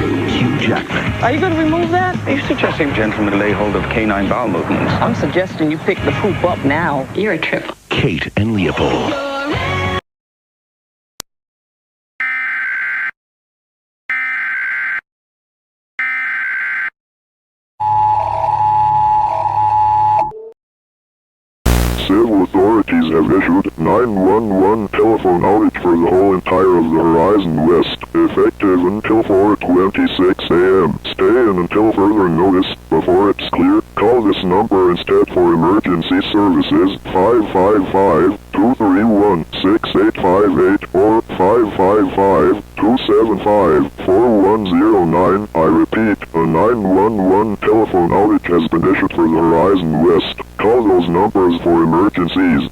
Hugh Jackman. Are you going to remove that? Are you suggesting gentlemen lay hold of canine bowel movements? I'm suggesting you pick the poop up now. You're a trip. Kate and Leopold. Civil authorities have issued 911 telephone outage for the whole entire of the Horizon West, effective until 4:26 a.m. Stay in until further notice. Before it's clear, call this number instead for emergency services, 555-231-6858 or 555-275-4109. I repeat, a 911 telephone outage has been issued for the Horizon West. Call those numbers for emergencies.